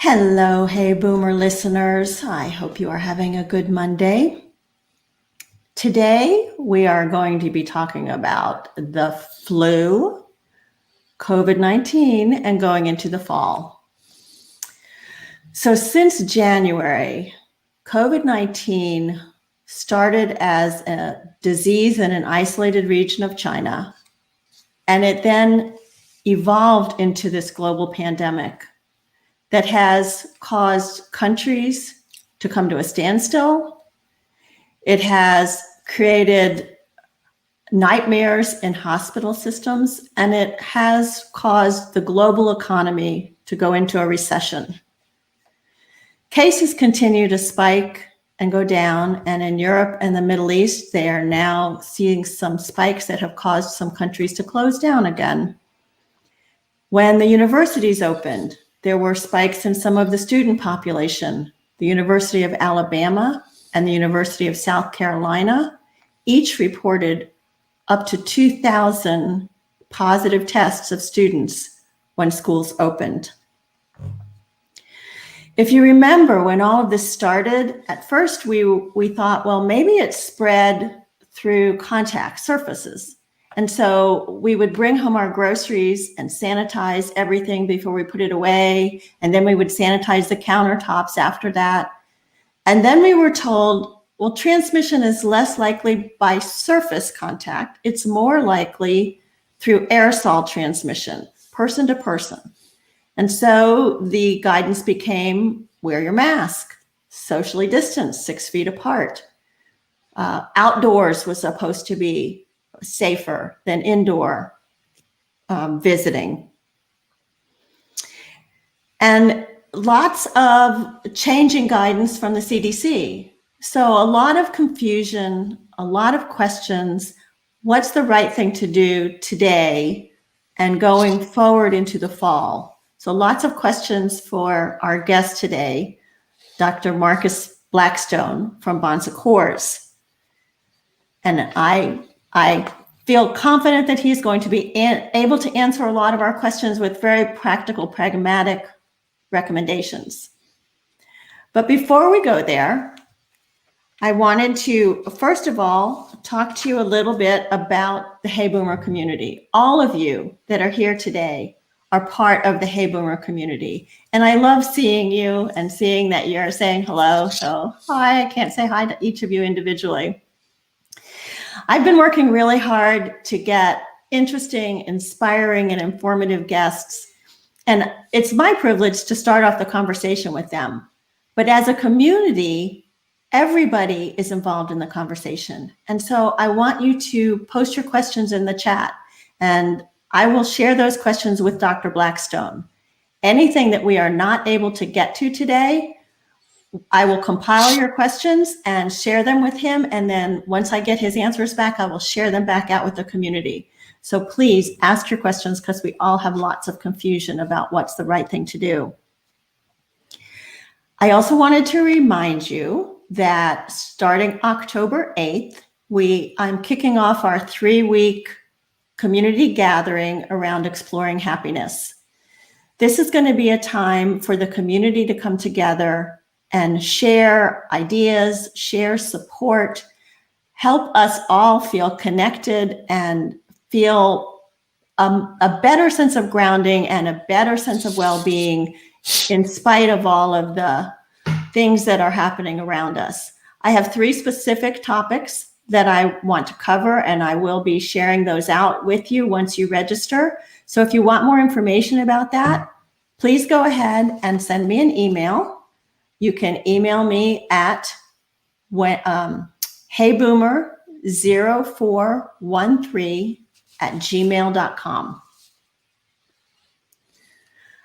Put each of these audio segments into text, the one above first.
Hello, Hey Boomer listeners. I hope you are having a good Monday. Today, we are going to be talking about the flu, COVID-19, and going into the fall. So since January, COVID-19 started as a disease in an isolated region of China, and it then evolved into this global pandemic that has caused countries to come to a standstill. It has created nightmares in hospital systems, and it has caused the global economy to go into a recession. Cases continue to spike and go down, and in Europe and the Middle East, they are now seeing some spikes that have caused some countries to close down again. When the universities opened, there were spikes in some of the student population. The University of Alabama and the University of South Carolina each reported up to 2,000 positive tests of students when schools opened. If you remember when all of this started, at first we thought, well, maybe it spread through contact surfaces. And so we would bring home our groceries and sanitize everything before we put it away. And then we would sanitize the countertops after that. And then we were told, well, transmission is less likely by surface contact. It's more likely through aerosol transmission, person to person. And so the guidance became wear your mask, socially distance, 6 feet apart. Outdoors was supposed to be safer than indoor visiting. And lots of changing guidance from the CDC. So a lot of confusion, a lot of questions. What's the right thing to do today and going forward into the fall? So lots of questions for our guest today, Dr. Marcus Blackstone from Bon Secours. And I feel confident that he's going to be able to answer a lot of our questions with very practical, pragmatic recommendations. But before we go there, I wanted to, first of all, talk to you a little bit about the Hey Boomer community. All of you that are here today are part of the Hey Boomer community. And I love seeing you and seeing that you're saying hello. So hi, I can't say hi to each of you individually. I've been working really hard to get interesting, inspiring, and informative guests. And it's my privilege to start off the conversation with them. But as a community, everybody is involved in the conversation. And so I want you to post your questions in the chat, and I will share those questions with Dr. Blackstone. Anything that we are not able to get to today, I will compile your questions and share them with him. And then once I get his answers back, I will share them back out with the community. So please ask your questions because we all have lots of confusion about what's the right thing to do. I also wanted to remind you that starting October 8th, I'm kicking off our 3-week community gathering around exploring happiness. This is going to be a time for the community to come together and share ideas, share support, help us all feel connected and feel a better sense of grounding and a better sense of well-being in spite of all of the things that are happening around us. I have 3 specific topics that I want to cover, and I will be sharing those out with you once you register. So if you want more information about that, please go ahead and send me an email. You can email me at heyboomer0413@gmail.com.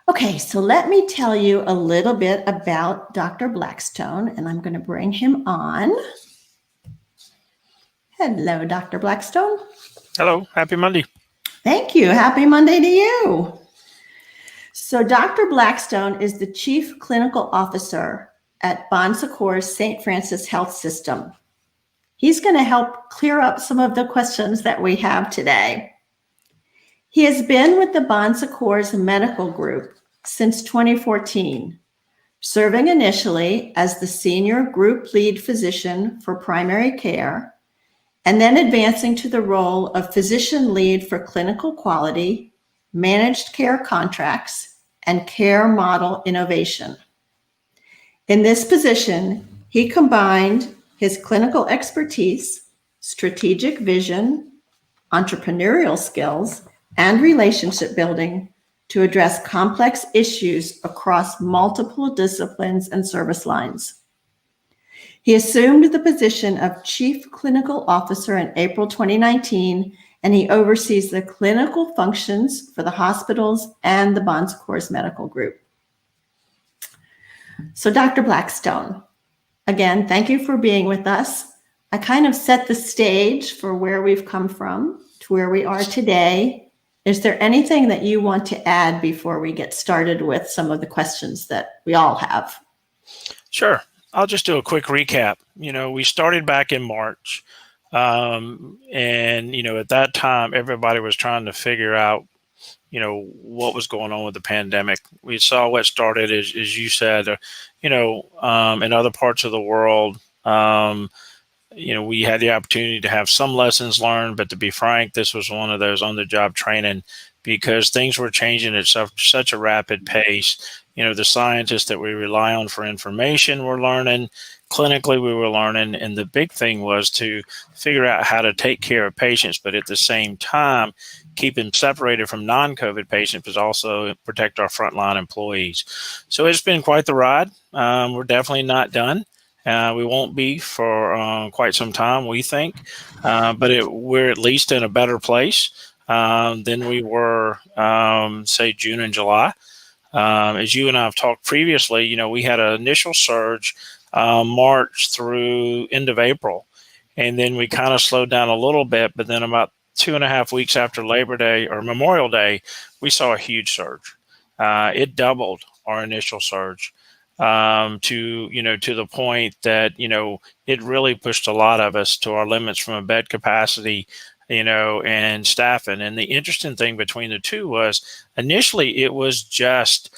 Okay, so let me tell you a little bit about Dr. Blackstone, and I'm going to bring him on. Hello, Dr. Blackstone. Hello, happy Monday. Thank you. Happy Monday to you. So Dr. Blackstone is the Chief Clinical Officer at Bon Secours St. Francis Health System. He's going to help clear up some of the questions that we have today. He has been with the Bon Secours Medical Group since 2014 serving initially as the senior group lead physician for primary care, and then advancing to the role of physician lead for clinical quality, managed care contracts, and care model innovation. In this position, he combined his clinical expertise, strategic vision, entrepreneurial skills, and relationship building to address complex issues across multiple disciplines and service lines. He assumed the position of Chief Clinical Officer in April 2019, and he oversees the clinical functions for the hospitals and the Bon Secours Medical Group. So Dr. Blackstone, again, thank you for being with us. I kind of set the stage for where we've come from to where we are today. Is there anything that you want to add before we get started with some of the questions that we all have? Sure. I'll just do a quick recap. We started back in March, and, at that time, everybody was trying to figure out, what was going on with the pandemic. We saw what started, as you said, in other parts of the world. We had the opportunity to have some lessons learned, but to be frank, this was one of those on-the-job training because things were changing at such a rapid pace. The scientists that we rely on for information were learning. Clinically, we were learning. And the big thing was to figure out how to take care of patients, but at the same time, keep them separated from non-COVID patients, but also protect our frontline employees. So it's been quite the ride. We're definitely not done. We won't be for quite some time, we think, but we're at least in a better place than we were, say, June and July. As you and I have talked previously, we had an initial surge March through end of April, and then we kind of slowed down a little bit, but then about 2.5 weeks after Labor Day or Memorial Day, we saw a huge surge. It doubled our initial surge. To the point that, it really pushed a lot of us to our limits from a bed capacity, and staffing. And the interesting thing between the two was initially it was just,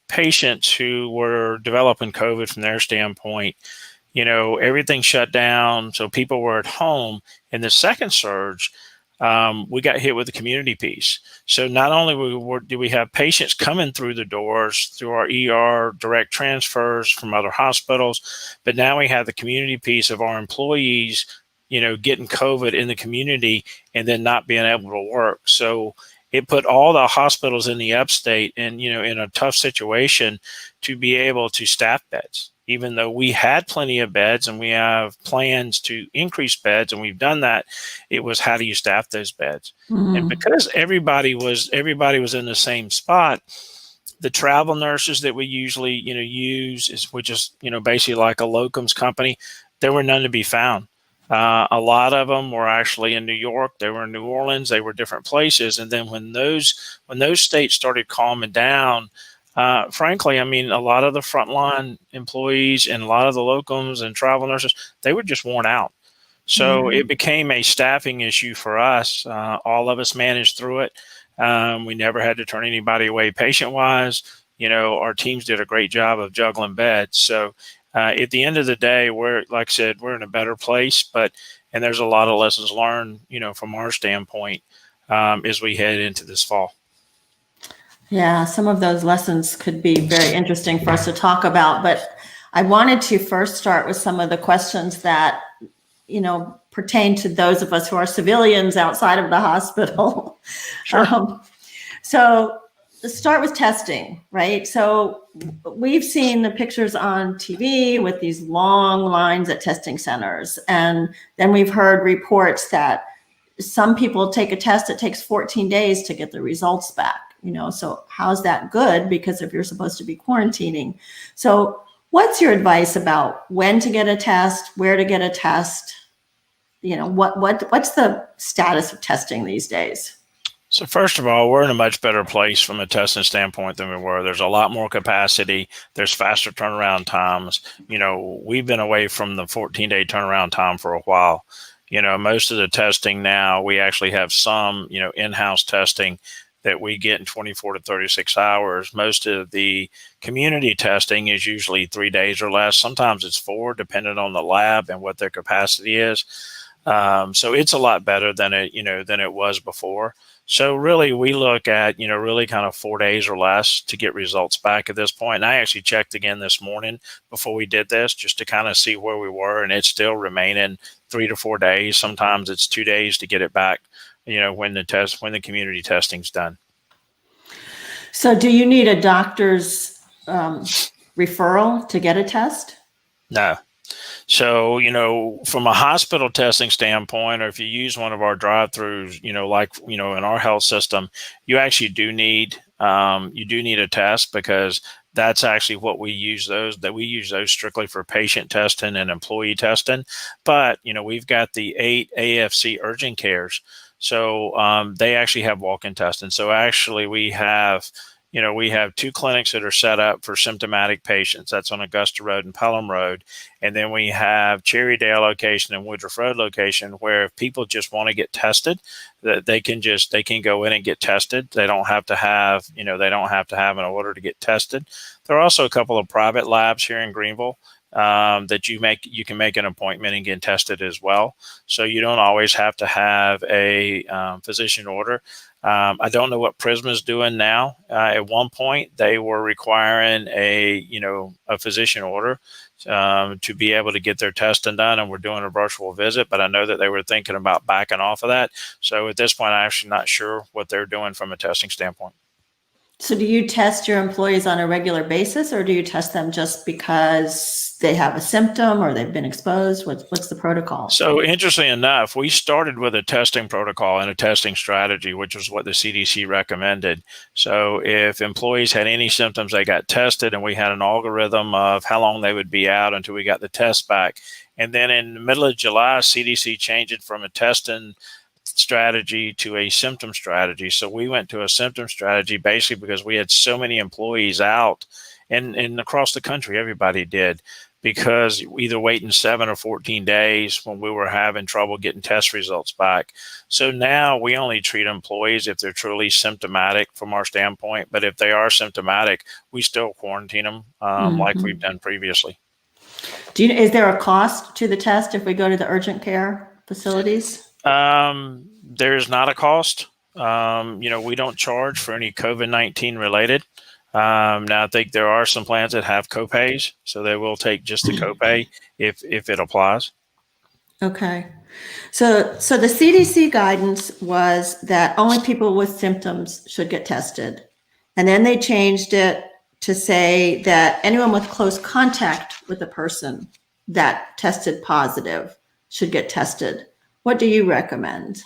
patients who were developing COVID from their standpoint, everything shut down. So people were at home. In the second surge, we got hit with the community piece. So not only do we have patients coming through the doors through our ER direct transfers from other hospitals, but now we have the community piece of our employees, getting COVID in the community and then not being able to work. So it put all the hospitals in the upstate in a tough situation to be able to staff beds. Even though we had plenty of beds and we have plans to increase beds, and we've done that, it was how do you staff those beds? Mm-hmm. And because everybody was in the same spot, the travel nurses that we usually use which is basically like a locums company, there were none to be found. A lot of them were actually in New York. They were in New Orleans. They were different places. And then when those states started calming down, frankly, a lot of the frontline employees and a lot of the locums and travel nurses, they were just worn out. So It became a staffing issue for us. All of us managed through it. We never had to turn anybody away patient-wise. Our teams did a great job of juggling beds. So at the end of the day, like I said, we're in a better place, and there's a lot of lessons learned, from our standpoint, as we head into this fall. Yeah, some of those lessons could be very interesting for us to talk about, but I wanted to first start with some of the questions that, pertain to those of us who are civilians outside of the hospital. Sure. So let's start with testing, right? So we've seen the pictures on TV with these long lines at testing centers, and then we've heard reports that some people take a test, it takes 14 days to get the results back. So how's that good? Because if you're supposed to be quarantining. So what's your advice about when to get a test, where to get a test? What's the status of testing these days? So first of all, we're in a much better place from a testing standpoint than we were. There's a lot more capacity. There's faster turnaround times. We've been away from the 14-day turnaround time for a while. Most of the testing now, we actually have some, in-house testing that we get in 24 to 36 hours. Most of the community testing is usually 3 days or less. Sometimes it's 4, depending on the lab and what their capacity is. So it's a lot better than it was before. So really, we look at, really kind of 4 days or less to get results back at this point. And I actually checked again this morning before we did this, just to kind of see where we were, and it's still remaining 3 to 4 days. Sometimes it's 2 days to get it back, when the community testing's done. So do you need a doctor's referral to get a test? No. So, from a hospital testing standpoint, or if you use one of our drive-throughs, in our health system, you actually do need a test, because that's actually what we use we use those strictly for patient testing and employee testing. But, we've got the 8 AFC urgent cares. So they actually have walk-in testing. So actually we have 2 clinics that are set up for symptomatic patients. That's on Augusta Road and Pelham Road. And then we have Cherrydale location and Woodruff Road location, where if people just want to get tested, that they can go in and get tested. They don't have to have an order to get tested. There are also a couple of private labs here in Greenville that you can make an appointment and get tested as well. So you don't always have to have a physician order. I don't know what Prisma's doing now. At one point, they were requiring a physician order to be able to get their testing done, and we're doing a virtual visit. But I know that they were thinking about backing off of that. So at this point, I'm actually not sure what they're doing from a testing standpoint. So do you test your employees on a regular basis, or do you test them just because they have a symptom or they've been exposed? What's the protocol? So interestingly enough, we started with a testing protocol and a testing strategy, which was what the CDC recommended. So if employees had any symptoms, they got tested, and we had an algorithm of how long they would be out until we got the test back. And then in the middle of July, CDC changed it from a testing strategy to a symptom strategy. So we went to a symptom strategy basically because we had so many employees out, and across the country, everybody did, because either waiting 7 or 14 days when we were having trouble getting test results back. So now we only treat employees if they're truly symptomatic from our standpoint. But if they are symptomatic, we still quarantine them like we've done previously. Is there a cost to the test if we go to the urgent care facilities? There's not a cost. We don't charge for any COVID-19 related. Now I think there are some plans that have copays, so they will take just the copay if it applies. Okay. So the CDC guidance was that only people with symptoms should get tested. And then they changed it to say that anyone with close contact with a person that tested positive should get tested. What do you recommend?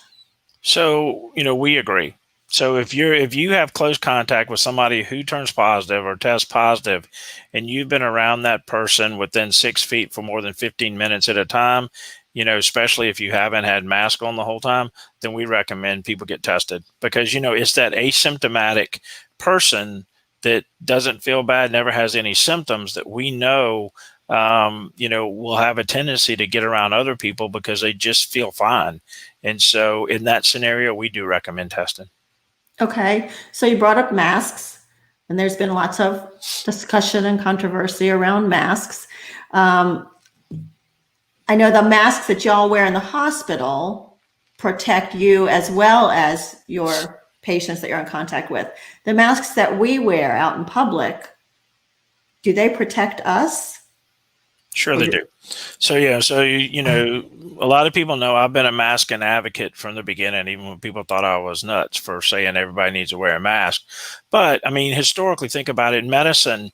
So, we agree. So if you have close contact with somebody who turns positive or tests positive, and you've been around that person within 6 feet for more than 15 minutes at a time, especially if you haven't had mask on the whole time, then we recommend people get tested, because, it's that asymptomatic person that doesn't feel bad, never has any symptoms, that we know will have a tendency to get around other people because they just feel fine. And so in that scenario, we do recommend testing. Okay. So you brought up masks, and there's been lots of discussion and controversy around masks. I know the masks that y'all wear in the hospital protect you as well as your patients that you're in contact with. The masks that we wear out in public, do they protect us? Sure they do. So, a lot of people know I've been a masking advocate from the beginning, even when people thought I was nuts for saying everybody needs to wear a mask. But, historically, think about it. In medicine,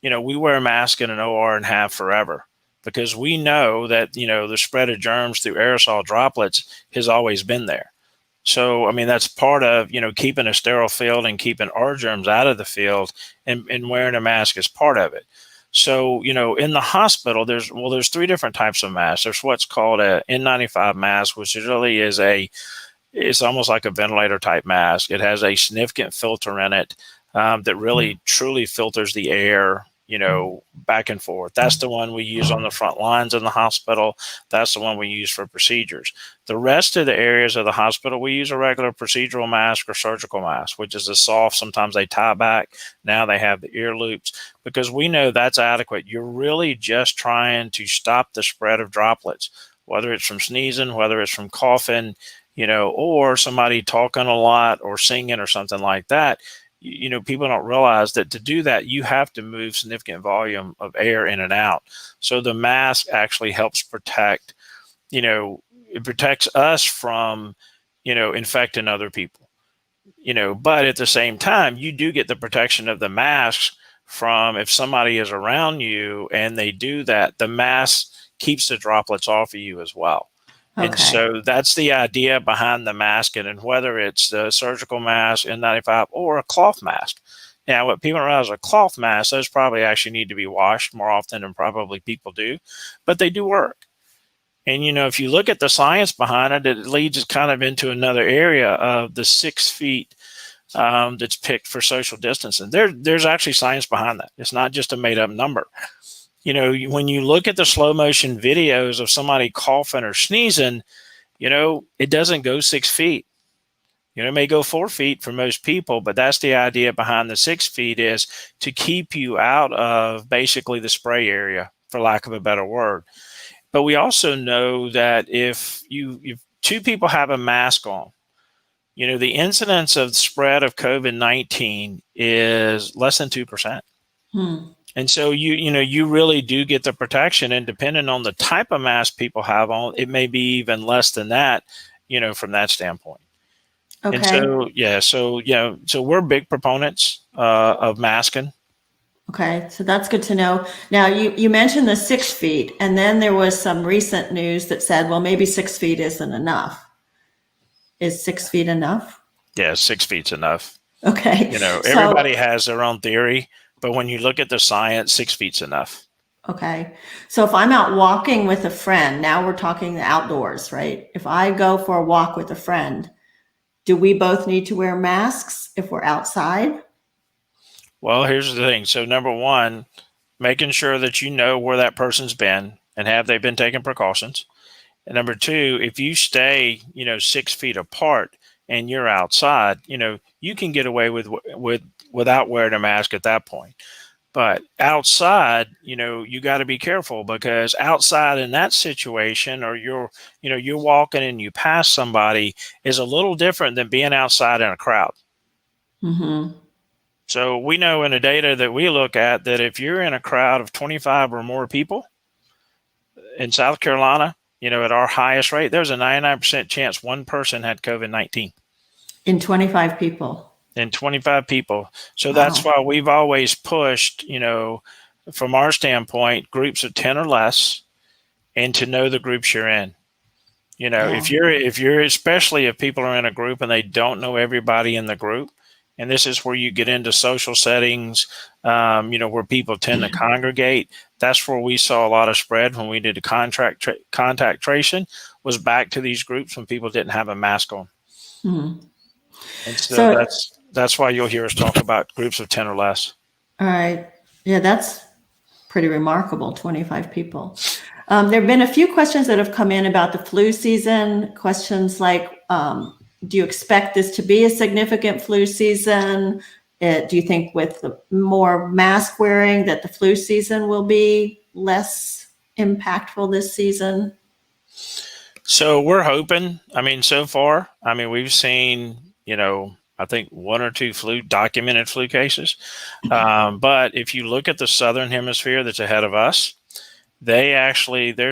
we wear a mask in an OR and have forever, because we know that, the spread of germs through aerosol droplets has always been there. So, that's part of, keeping a sterile field and keeping our germs out of the field, and wearing a mask is part of it. So, in the hospital, there's 3 different types of masks. There's what's called a N95 mask, which really is it's almost like a ventilator type mask. It has a significant filter in it that really truly filters the air back and forth. That's the one we use on the front lines in the hospital. That's the one we use for procedures. The rest of the areas of the hospital, we use a regular procedural mask or surgical mask, which is a soft, sometimes they tie back. Now they have the ear loops because we know that's adequate. You're really just trying to stop the spread of droplets, whether it's from sneezing, whether it's from coughing, or somebody talking a lot or singing or something like that. People don't realize that to do that, you have to move significant volume of air in and out. So the mask actually helps protect, it protects us from, infecting other people, but at the same time, you do get the protection of the masks from if somebody is around you and they do that, the mask keeps the droplets off of you as well. Okay. And so that's the idea behind the mask, and whether it's the surgical mask, N95, or a cloth mask. Now, what people realize, a cloth mask, those probably actually need to be washed more often than probably people do, but they do work. And, if you look at the science behind it, it leads us kind of into another area of the 6 feet that's picked for social distancing. There's actually science behind that. It's not just a made up number. When you look at the slow motion videos of somebody coughing or sneezing, it doesn't go 6 feet. It may go 4 feet for most people, but that's the idea behind the 6 feet, is to keep you out of basically the spray area, for lack of a better word. But we also know that if two people have a mask on, the incidence of spread of COVID-19 is less than 2%. And so you really do get the protection, and depending on the type of mask people have on, it may be even less than that, from that standpoint. Okay. And so we're big proponents of masking. Okay, so that's good to know. Now, you mentioned the 6 feet, and then there was some recent news that said, well, maybe 6 feet isn't enough. Is 6 feet enough? Yeah, 6 feet's enough. Okay. Everybody has their own theory, but when you look at the science, 6 feet's enough. Okay. So if I'm out walking with a friend, now we're talking outdoors, right? If I go for a walk with a friend, do we both need to wear masks if we're outside? Well, here's the thing. So number one, making sure that you know where that person's been and have they been taking precautions. And number two, if you stay, 6 feet apart and you're outside, you can get away without wearing a mask at that point. But outside, you got to be careful, because outside in that situation, or you're walking and you pass somebody, is a little different than being outside in a crowd. Mm-hmm. So we know in the data that we look at that if you're in a crowd of 25 or more people in South Carolina, at our highest rate, there's a 99% chance one person had COVID-19. In 25 people. In 25 people. So Wow. That's why we've always pushed, from our standpoint, groups of 10 or less, and to know the groups you're in. Yeah. If you're, especially if people are in a group and they don't know everybody in the group, and this is where you get into social settings, where people tend to congregate. That's where we saw a lot of spread when we did the contact tracing, was back to these groups when people didn't have a mask on. Mm-hmm. And so that's why you'll hear us talk about groups of 10 or less. All right. Yeah, that's pretty remarkable, 25 people. There have been a few questions that have come in about the flu season. Questions like, do you expect this to be a significant flu season? Do you think with the more mask wearing that the flu season will be less impactful this season? So we're hoping. So far, we've seen, I think 1 or 2 documented flu cases. But if you look at the Southern Hemisphere that's ahead of us, their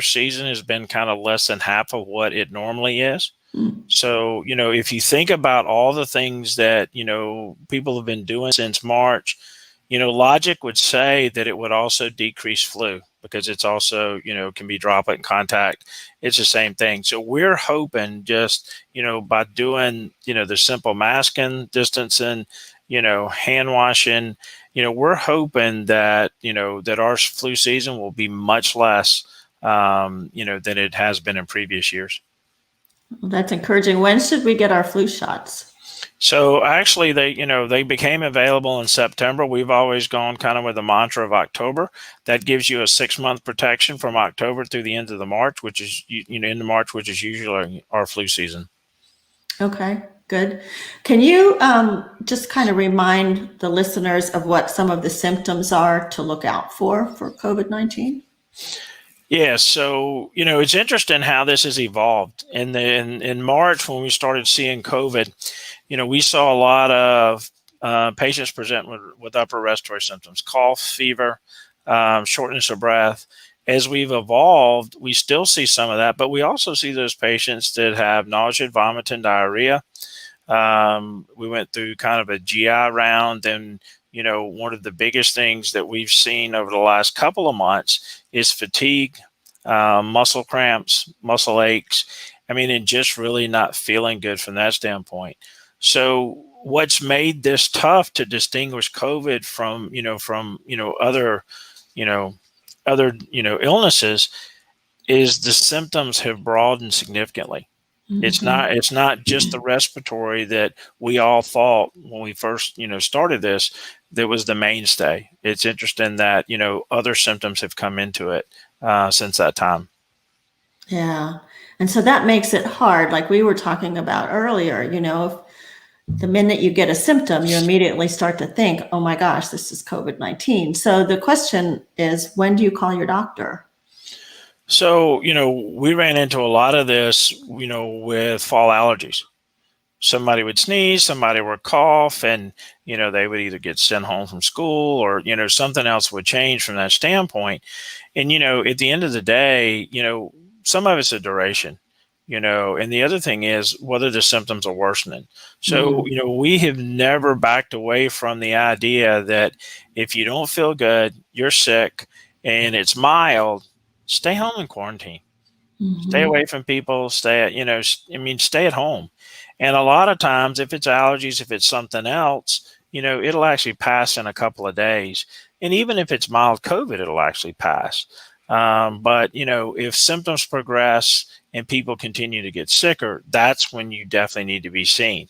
season has been kind of less than half of what it normally is. So, if you think about all the things that, people have been doing since March, logic would say that it would also decrease flu, because it's also, can be droplet and contact. It's the same thing. So we're hoping just, by doing, the simple masking, distancing, hand washing, we're hoping that, that our flu season will be much less, than it has been in previous years. Well, that's encouraging. When should we get our flu shots? So actually, they became available in September. We've always gone kind of with the mantra of October. That gives you a 6 month protection from October through the end of the March, which is into March, which is usually our flu season. Okay, good. Can you just kind of remind the listeners of what some of the symptoms are to look out for COVID-19? Yeah, so it's interesting how this has evolved. In March, when we started seeing COVID, we saw a lot of patients present with upper respiratory symptoms, cough, fever, shortness of breath. As we've evolved, we still see some of that, but we also see those patients that have nausea, vomiting, diarrhea. We went through kind of a GI round, and one of the biggest things that we've seen over the last couple of months is fatigue, muscle cramps, muscle aches. I mean, and just really not feeling good from that standpoint. So what's made this tough to distinguish COVID from other illnesses is the symptoms have broadened significantly. Mm-hmm. It's not just the respiratory that we all thought when we first started this that was the mainstay. It's interesting that other symptoms have come into it since that time. Yeah. And so that makes it hard. Like we were talking about earlier, if the minute you get a symptom, you immediately start to think, oh my gosh, this is COVID-19. So the question is, when do you call your doctor? So we ran into a lot of this with fall allergies. Somebody would sneeze, somebody would cough, and they would either get sent home from school or something else would change from that standpoint. And at the end of the day, some of it's a duration. And the other thing is whether the symptoms are worsening. So we have never backed away from the idea that if you don't feel good, you're sick, and it's mild, stay home and quarantine. Stay Mm-hmm. away from people. Stay at home. And a lot of times, if it's allergies, if it's something else, it'll actually pass in a couple of days. And even if it's mild COVID, it'll actually pass. But if symptoms progress and people continue to get sicker, that's when you definitely need to be seen.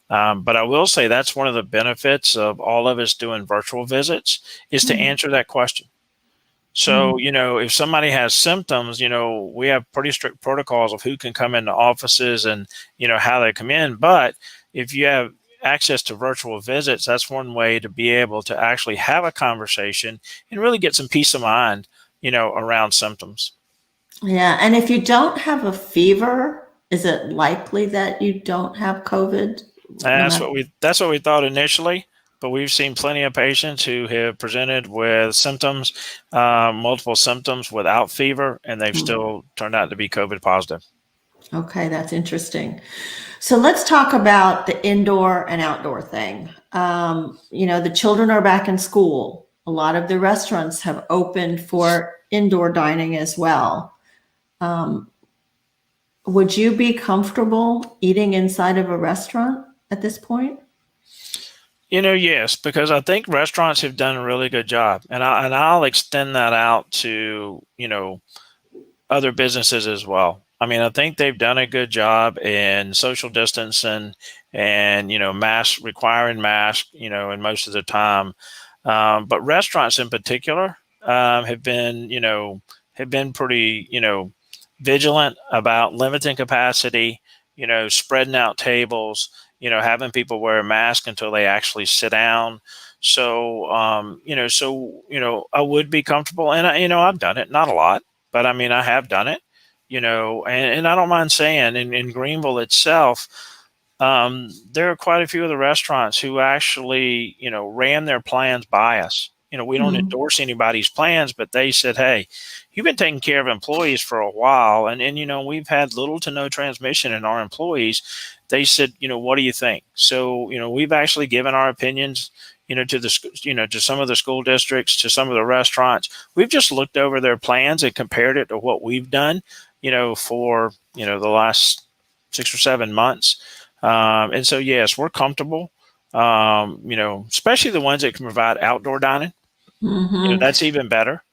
But I will say that's one of the benefits of all of us doing virtual visits is to answer that question. So, if somebody has symptoms, we have pretty strict protocols of who can come into offices and, how they come in. But if you have access to virtual visits, that's one way to be able to actually have a conversation and really get some peace of mind, around symptoms. Yeah. And if you don't have a fever, is it likely that you don't have COVID? No matter. That's what we thought initially. But we've seen plenty of patients who have presented with symptoms, multiple symptoms without fever, and they've still turned out to be COVID positive. Okay, that's interesting. So let's talk about the indoor and outdoor thing. The children are back in school. A lot of the restaurants have opened for indoor dining as well. Would you be comfortable eating inside of a restaurant at this point? Yes, because I think restaurants have done a really good job, and I'll extend that out to other businesses as well. I mean, I think they've done a good job in social distancing and mask requiring masks, in most of the time. But restaurants in particular have been pretty vigilant about limiting capacity, spreading out tables, having people wear a mask until they actually sit down. So, I would be comfortable, and I've done it, not a lot, but I mean, I have done it, and I don't mind saying in Greenville itself, there are quite a few of the restaurants who actually, ran their plans by us. We don't Mm. endorse anybody's plans, but they said, hey, you've been taking care of employees for a while, and we've had little to no transmission in our employees. They said, what do you think? So, we've actually given our opinions, to to some of the school districts, to some of the restaurants. We've just looked over their plans and compared it to what we've done, for, the last 6 or 7 months. And so, yes, we're comfortable, especially the ones that can provide outdoor dining. Hmm. That's even better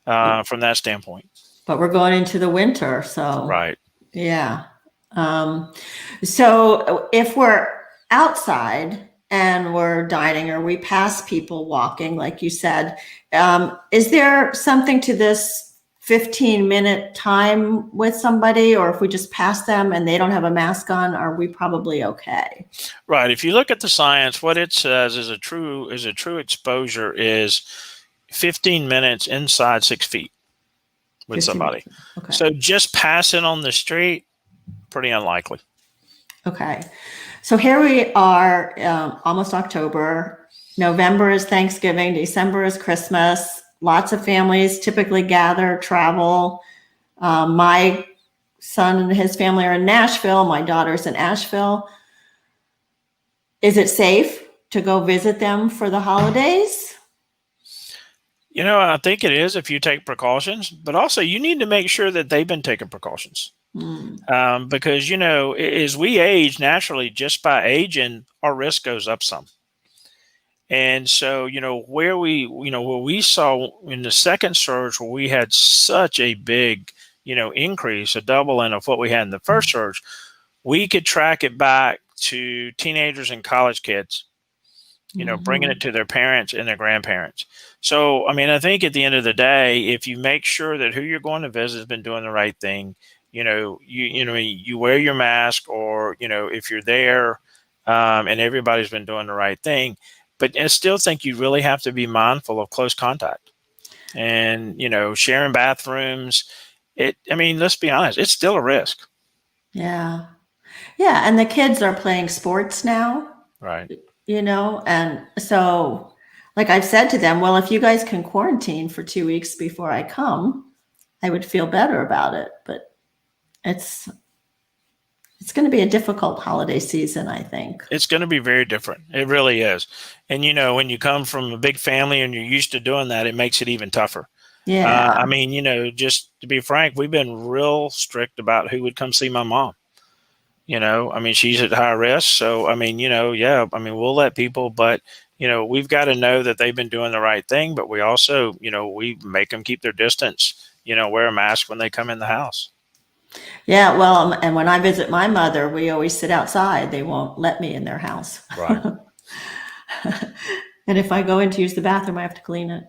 from that standpoint. But we're going into the winter, so Right. yeah. Um, so if we're outside and we're dining or we pass people walking, like you said, is there something to this 15-minute time with somebody, or if we just pass them and they don't have a mask on, are we probably okay? Right. If you look at the science, what it says is a true exposure is 15 minutes inside 6 feet with 15 somebody. minutes. Okay. So just passing on the street, pretty unlikely. Okay. So here we are, almost October. November is Thanksgiving. December is Christmas. Lots of families typically gather, travel. My son and his family are in Nashville. My daughter's in Asheville. Is it safe to go visit them for the holidays? I think it is if you take precautions, but also you need to make sure that they've been taking precautions. Because, as we age naturally, just by aging, our risk goes up some. And so, where we saw in the second surge, where we had such a big, increase, a doubling of what we had in the first surge, we could track it back to teenagers and college kids, bringing it to their parents and their grandparents. So, I think at the end of the day, if you make sure that who you're going to visit has been doing the right thing, you wear your mask, or, if you're there, and everybody's been doing the right thing. But I still think you really have to be mindful of close contact and, sharing bathrooms. Let's be honest, it's still a risk. Yeah. Yeah. And the kids are playing sports now, Right. And so, like I've said to them, well, if you guys can quarantine for 2 weeks before I come, I would feel better about it. But it's going to be a difficult holiday season, I think. It's going to be very different. It really is. And, when you come from a big family and you're used to doing that, it makes it even tougher. Yeah. Just to be frank, we've been real strict about who would come see my mom. She's at high risk. So, we'll let people, but, we've got to know that they've been doing the right thing. But we also, we make them keep their distance, wear a mask when they come in the house. Yeah, well, and when I visit my mother, we always sit outside. They won't let me in their house. Right. And if I go in to use the bathroom, I have to clean it.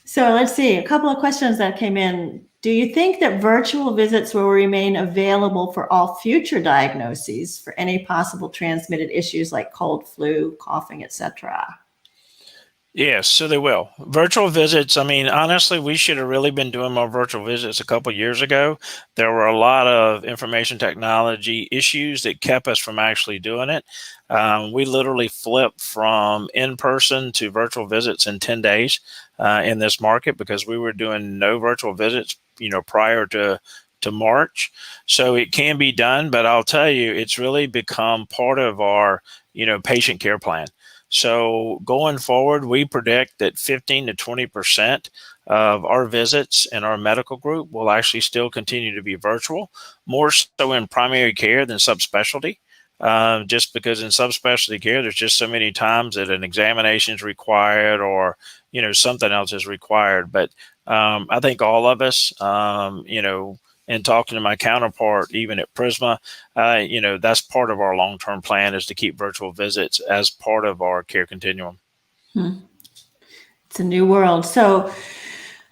So let's see, a couple of questions that came in. Do you think that virtual visits will remain available for all future diagnoses for any possible transmitted issues like cold, flu, coughing, etc.? Yes, so they will. Virtual visits, honestly, we should have really been doing more virtual visits a couple years ago. There were a lot of information technology issues that kept us from actually doing it. We literally flipped from in-person to virtual visits in 10 days in this market because we were doing no virtual visits, prior to March. So it can be done, but I'll tell you, it's really become part of our, patient care plan. So going forward, we predict that 15 to 20% of our visits in our medical group will actually still continue to be virtual, more so in primary care than subspecialty. Just because in subspecialty care, there's just so many times that an examination is required or, something else is required. But I think all of us, and talking to my counterpart, even at Prisma, that's part of our long-term plan is to keep virtual visits as part of our care continuum. It's a new world. So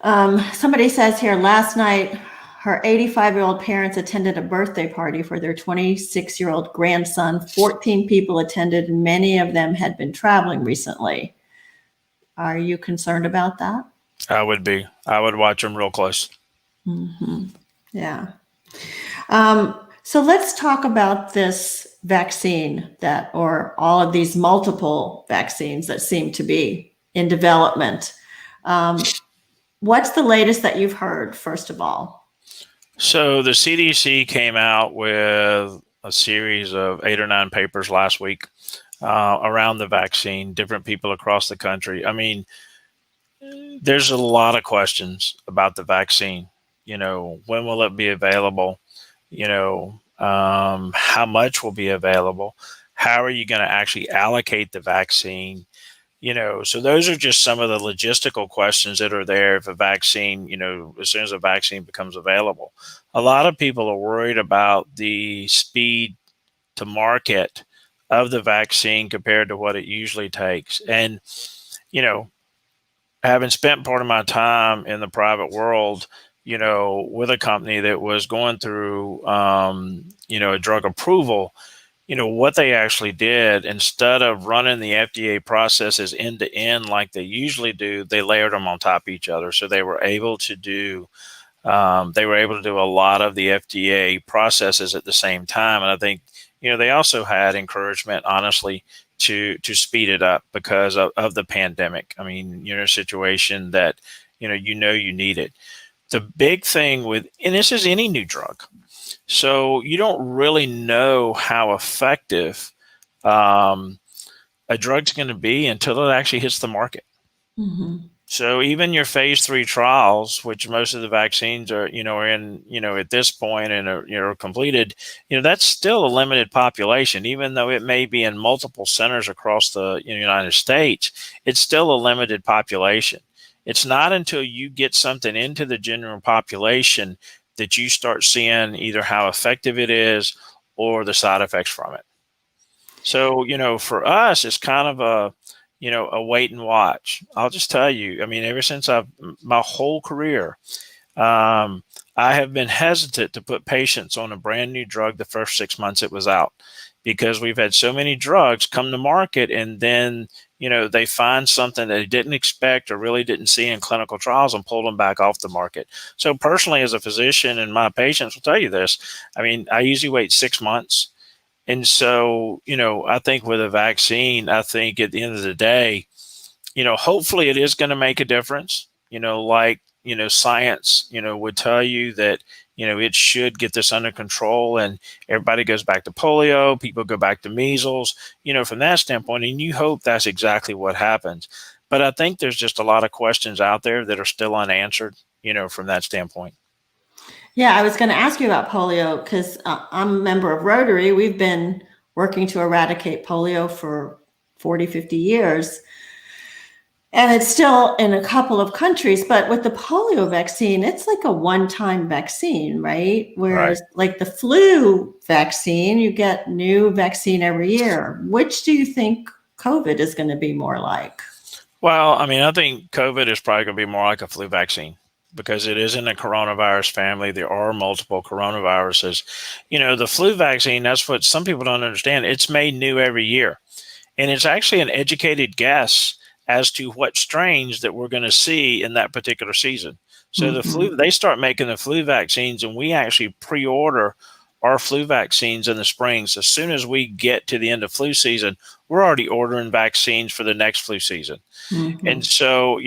somebody says here, last night, her 85-year-old parents attended a birthday party for their 26-year-old grandson. 14 people attended. Many of them had been traveling recently. Are you concerned about that? I would be. I would watch them real close. Mm-hmm. Yeah. So let's talk about this vaccine or all of these multiple vaccines that seem to be in development. What's the latest that you've heard, first of all? So the CDC came out with a series of 8 or 9 papers last week around the vaccine, different people across the country. There's a lot of questions about the vaccine. When will it be available? How much will be available? How are you going to actually allocate the vaccine? So those are just some of the logistical questions that are there if a vaccine, as soon as a vaccine becomes available. A lot of people are worried about the speed to market of the vaccine compared to what it usually takes. And, you know, having spent part of my time in the private world, with a company that was going through, a drug approval, what they actually did, instead of running the FDA processes end to end like they usually do, they layered them on top of each other. So they were able to do a lot of the FDA processes at the same time. And I think, they also had encouragement, honestly, to speed it up because of the pandemic. I mean, you're in a situation that, you need it. The big thing and this is any new drug. So you don't really know how effective a drug's going to be until it actually hits the market. Mm-hmm. So even your phase 3 trials, which most of the vaccines are, are in, at this point and are completed, that's still a limited population. Even though it may be in multiple centers across the United States, it's still a limited population. It's not until you get something into the general population that you start seeing either how effective it is or the side effects from it. So, for us, it's kind of a wait and watch. I'll just tell you, I mean, ever since my whole career, I have been hesitant to put patients on a brand new drug the first 6 months it was out, because we've had so many drugs come to market and then, they find something that they didn't expect or really didn't see in clinical trials and pulled them back off the market. So personally, as a physician, and my patients will tell you this, I mean, I usually wait 6 months. And so, I think with a vaccine, I think at the end of the day, hopefully it is going to make a difference, science, would tell you that, it should get this under control and everybody goes back to polio, people go back to measles, from that standpoint, and you hope that's exactly what happens. But I think there's just a lot of questions out there that are still unanswered, from that standpoint. Yeah, I was going to ask you about polio because I'm a member of Rotary. We've been working to eradicate polio for 40, 50 years. And it's still in a couple of countries, but with the polio vaccine, it's like a one-time vaccine, right? Whereas like the flu vaccine, you get new vaccine every year. Which do you think COVID is going to be more like? Well, I mean, I think COVID is probably going to be more like a flu vaccine because it is in the coronavirus family. There are multiple coronaviruses. The flu vaccine, that's what some people don't understand. It's made new every year. And it's actually an educated guess as to what strains that we're going to see in that particular season. So the flu, they start making the flu vaccines, and we actually pre-order our flu vaccines in the spring. So as soon as we get to the end of flu season, we're already ordering vaccines for the next flu season. And so,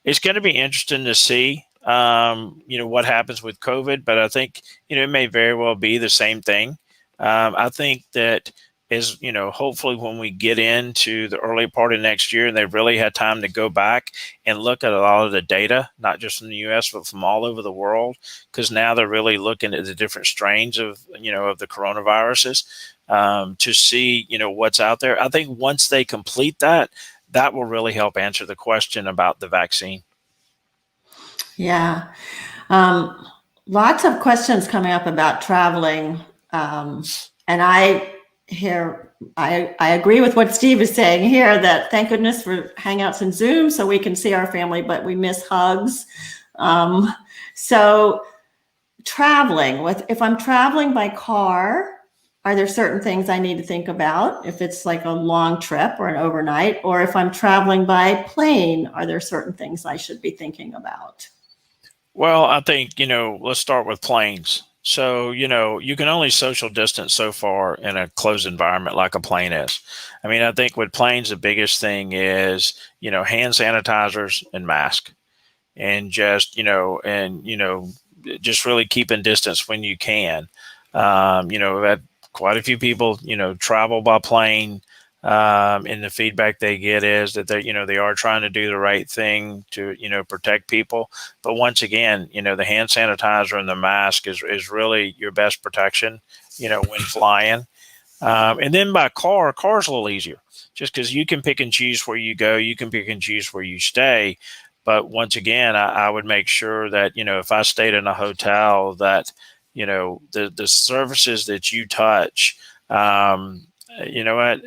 it's going to be interesting to see, what happens with COVID, but I think, it may very well be the same thing. I think that is, hopefully when we get into the early part of next year and they've really had time to go back and look at a lot of the data, not just from the US, but from all over the world, because now they're really looking at the different strains of the coronaviruses to see, what's out there. I think once they complete that, that will really help answer the question about the vaccine. Yeah. Lots of questions coming up about traveling. And I agree with what Steve is saying here, that thank goodness for Hangouts and Zoom so we can see our family, but we miss hugs. So traveling, if I'm traveling by car, are there certain things I need to think about if it's like a long trip or an overnight? Or if I'm traveling by plane, are there certain things I should be thinking about? Well, I think, let's start with planes. So, you can only social distance so far in a closed environment like a plane is. I mean, I think with planes, the biggest thing is, hand sanitizers and mask, and just, just really keeping distance when you can. We've had quite a few people, travel by plane. And the feedback they get is that they are trying to do the right thing to, protect people. But once again, the hand sanitizer and the mask is really your best protection, when flying. And then by car's a little easier just because you can pick and choose where you go. You can pick and choose where you stay. But once again, I would make sure that, if I stayed in a hotel that, the services that you touch, You know what?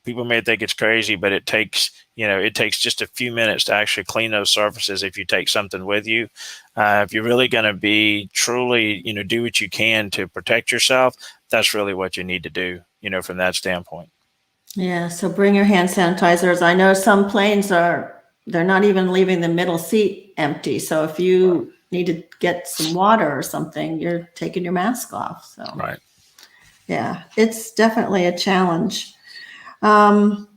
People may think it's crazy, but it takes just a few minutes to actually clean those surfaces if you take something with you. If you're really going to be truly, do what you can to protect yourself, that's really what you need to do, from that standpoint. Yeah, so bring your hand sanitizers. I know some planes they're not even leaving the middle seat empty. So if you need to get some water or something, you're taking your mask off. So Right. yeah, it's definitely a challenge. So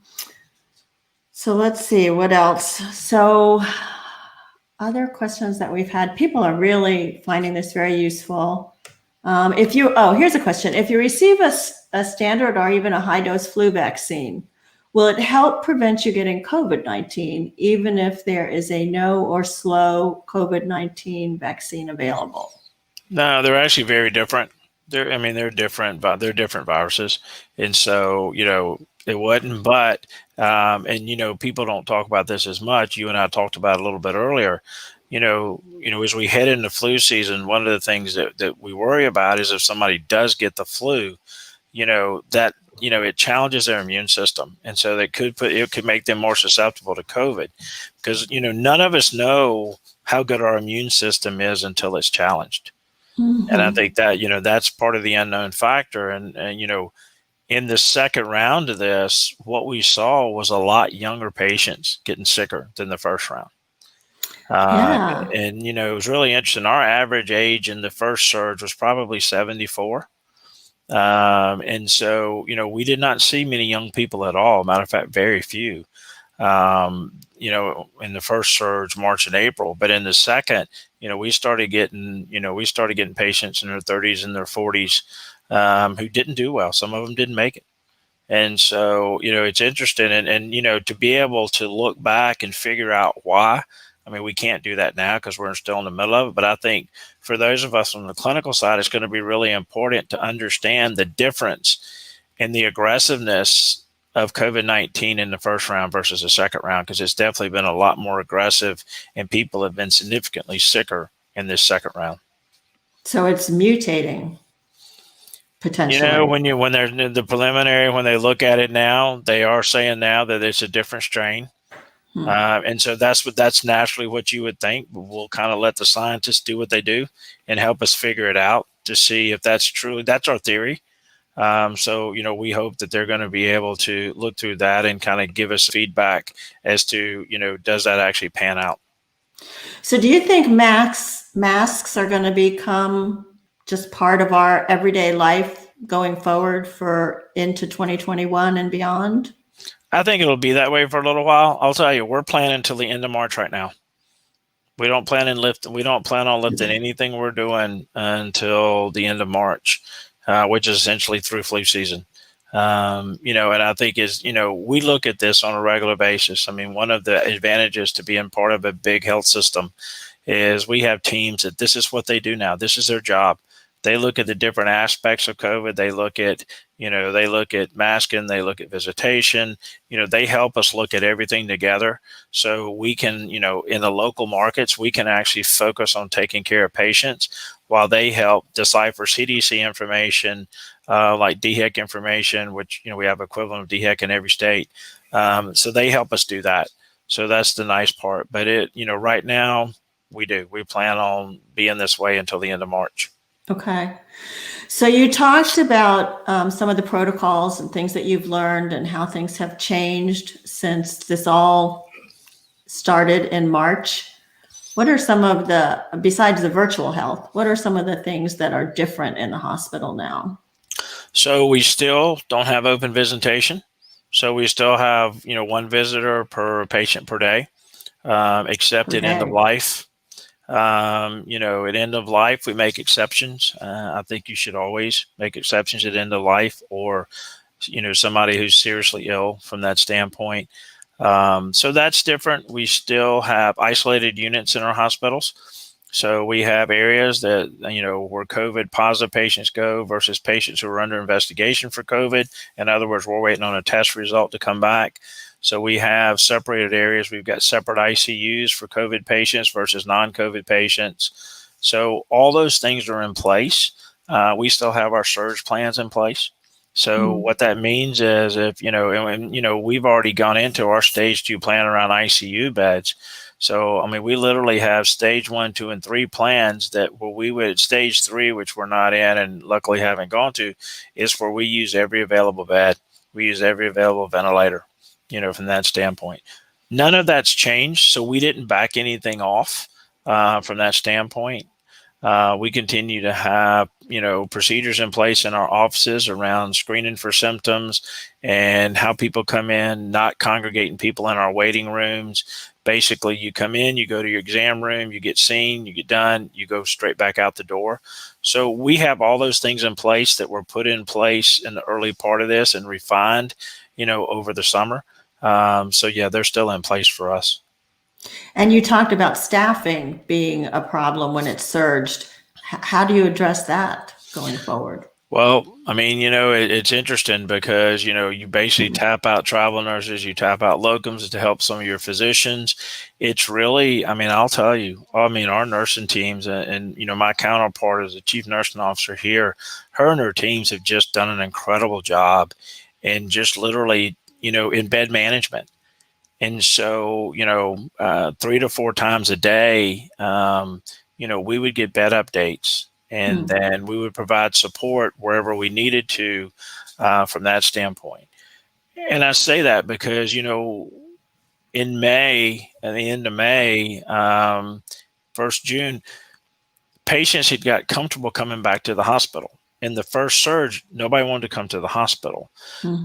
let's see what else. So other questions that we've had, people are really finding this very useful. Here's a question. If you receive a standard or even a high dose flu vaccine, will it help prevent you getting COVID-19, even if there is a no or slow COVID-19 vaccine available? No, they're actually very different. They're different, but they're different viruses, and so it wouldn't. But people don't talk about this as much. You and I talked about it a little bit earlier. As we head into flu season, one of the things that we worry about is if somebody does get the flu, it challenges their immune system, and so it could make them more susceptible to COVID, because none of us know how good our immune system is until it's challenged. And I think that, that's part of the unknown factor. And in the second round of this, what we saw was a lot younger patients getting sicker than the first round. Yeah. And, it was really interesting. Our average age in the first surge was probably 74. And so, we did not see many young people at all. Matter of fact, very few. In the first surge, March and April, but in the second, we started getting patients in their 30s and their 40s who didn't do well. Some of them didn't make it. And so, it's interesting. And to be able to look back and figure out why. I mean, we can't do that now because we're still in the middle of it. But I think for those of us on the clinical side, it's going to be really important to understand the difference in the aggressiveness of COVID-19 in the first round versus the second round, because it's definitely been a lot more aggressive and people have been significantly sicker in this second round. So it's mutating potentially. When they're in the preliminary, when they look at it now, they are saying now that it's a different strain. And so that's naturally what you would think, but we'll kind of let the scientists do what they do and help us figure it out to see if that's our theory. So, we hope that they're going to be able to look through that and kind of give us feedback as to, does that actually pan out? So do you think masks are going to become just part of our everyday life going forward for into 2021 and beyond? I think it'll be that way for a little while. I'll tell you, we're planning until the end of March right now. We don't plan on lifting anything we're doing until the end of March, which is essentially through flu season. And I think we look at this on a regular basis. I mean, one of the advantages to being part of a big health system is we have teams that this is what they do now. This is their job. They look at the different aspects of COVID. They look at masking, they look at visitation, they help us look at everything together. So we can, in the local markets, we can actually focus on taking care of patients while they help decipher CDC information, like DHEC information, which, we have equivalent of DHEC in every state. So they help us do that. So that's the nice part. But right now we plan on being this way until the end of March. Okay. So you talked about some of the protocols and things that you've learned and how things have changed since this all started in March. What are some of besides the virtual health, what are some of the things that are different in the hospital now? So we still don't have open visitation. So we still have, one visitor per patient per day, except at end of life. At end of life, we make exceptions. I think you should always make exceptions at end of life or, somebody who's seriously ill from that standpoint. So that's different. We still have isolated units in our hospitals. So we have areas that, where COVID positive patients go versus patients who are under investigation for COVID. In other words, we're waiting on a test result to come back. So we have separated areas. We've got separate ICUs for COVID patients versus non-COVID patients. So all those things are in place. We still have our surge plans in place. So what that means is if, we've already gone into our stage 2 plan around ICU beds. So, I mean, we literally have stage 1, 2, and 3 plans that where we would stage 3, which we're not in and luckily haven't gone to, is where we use every available bed. We use every available ventilator, from that standpoint. None of that's changed. So we didn't back anything off from that standpoint. We continue to have, procedures in place in our offices around screening for symptoms and how people come in, not congregating people in our waiting rooms. Basically, you come in, you go to your exam room, you get seen, you get done, you go straight back out the door. So we have all those things in place that were put in place in the early part of this and refined, over the summer. So yeah, they're still in place for us. And you talked about staffing being a problem when it surged. How do you address that going forward? Well, I mean, it's interesting because, you basically tap out travel nurses, you tap out locums to help some of your physicians. It's really, I mean, I'll tell you, our nursing teams and my counterpart as a chief nursing officer here, her and her teams have just done an incredible job in just literally, in bed management. And so, 3 to 4 times a day, we would get bed updates and then we would provide support wherever we needed to from that standpoint. And I say that because, in May, at the end of May, 1st June, patients had got comfortable coming back to the hospital. In the first surge, nobody wanted to come to the hospital,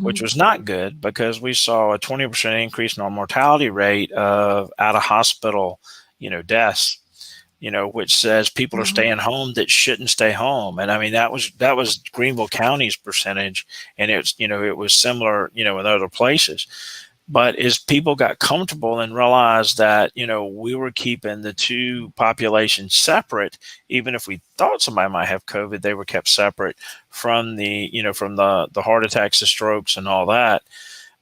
which was not good because we saw a 20% increase in our mortality rate of out of hospital, deaths, which says people are staying home that shouldn't stay home. And I mean, that was Greenville County's percentage. And it was similar, in other places. But as people got comfortable and realized that, we were keeping the two populations separate, even if we thought somebody might have COVID, they were kept separate from the heart attacks, the strokes and all that.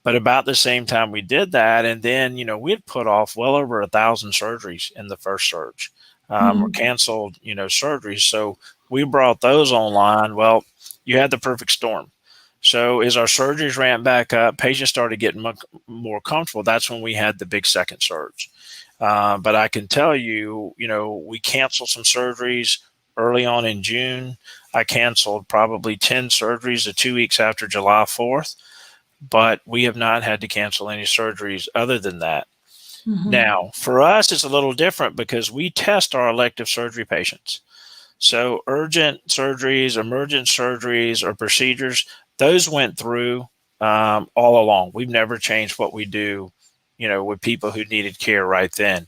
But about the same time we did that, and then, we had put off well over 1,000 surgeries in the first surge, or canceled, surgeries. So we brought those online. Well, you had the perfect storm. So as our surgeries ramped back up, patients started getting much more comfortable. That's when we had the big second surge. But I can tell you, we canceled some surgeries early on in June. I canceled probably 10 surgeries the 2 weeks after July 4th, but we have not had to cancel any surgeries other than that. Now, for us, it's a little different because we test our elective surgery patients. So urgent surgeries, emergent surgeries, or procedures, those went through all along. We've never changed what we do, with people who needed care right then.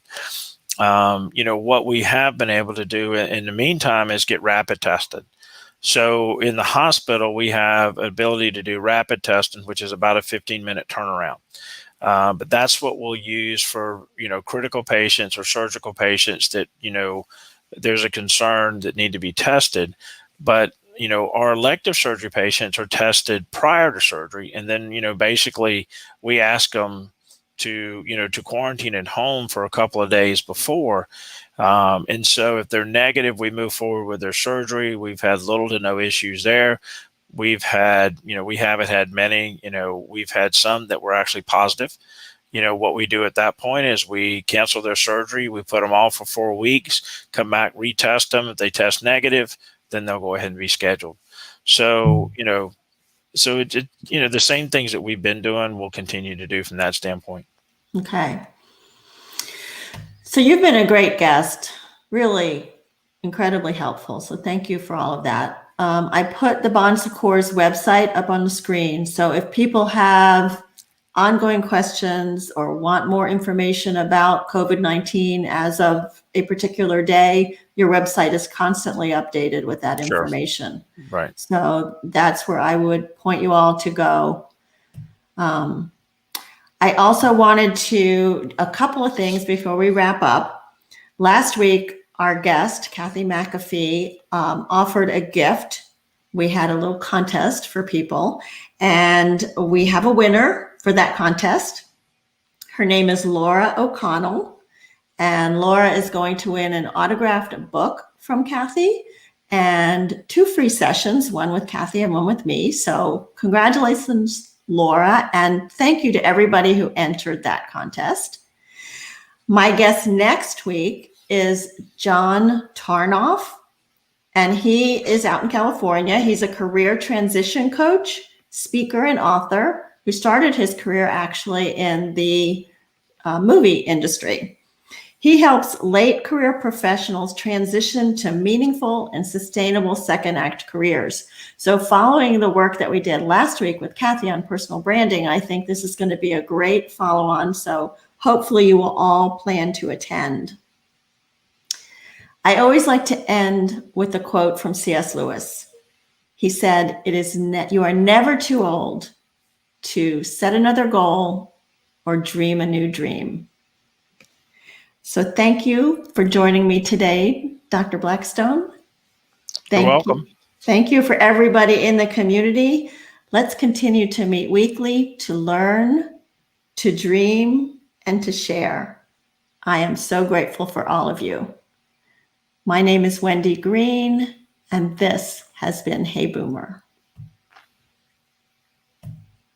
What we have been able to do in the meantime is get rapid tested. So in the hospital, we have ability to do rapid testing, which is about a 15-minute turnaround. But that's what we'll use for, critical patients or surgical patients that, there's a concern that need to be tested. But, our elective surgery patients are tested prior to surgery. And then, basically we ask them to quarantine at home for a couple of days before. And so if they're negative, we move forward with their surgery. We've had little to no issues there. We've had, we haven't had many, we've had some that were actually positive. What we do at that point is we cancel their surgery. We put them off for 4 weeks, come back, retest them. If they test negative, then they'll go ahead and be scheduled. So, the same things that we've been doing, we'll continue to do from that standpoint. Okay. So you've been a great guest, really incredibly helpful. So thank you for all of that. I put the Bon Secours website up on the screen. So if people have ongoing questions or want more information about COVID-19 as of a particular day, your website is constantly updated with that information. Sure. Right. So that's where I would point you all to go. I also wanted a couple of things before we wrap up. Last week, our guest, Kathy McAfee, offered a gift. We had a little contest for people, and we have a winner for that contest. Her name is Laura O'Connell, and Laura is going to win an autographed book from Kathy and 2 free sessions, one with Kathy and one with me. So congratulations, Laura, and thank you to everybody who entered that contest. My guest next week is John Tarnoff, and he is out in California. He's a career transition coach, speaker, and author who started his career actually in the movie industry. He helps late career professionals transition to meaningful and sustainable second act careers. So following the work that we did last week with Kathy on personal branding, I think this is going to be a great follow-on. So hopefully you will all plan to attend. I always like to end with a quote from C.S. Lewis. He said, you are never too old to set another goal or dream a new dream. So thank you for joining me today, Dr. Blackstone. You're welcome. Thank you for everybody in the community. Let's continue to meet weekly, to learn, to dream, and to share. I am so grateful for all of you. My name is Wendy Green, and this has been Hey Boomer.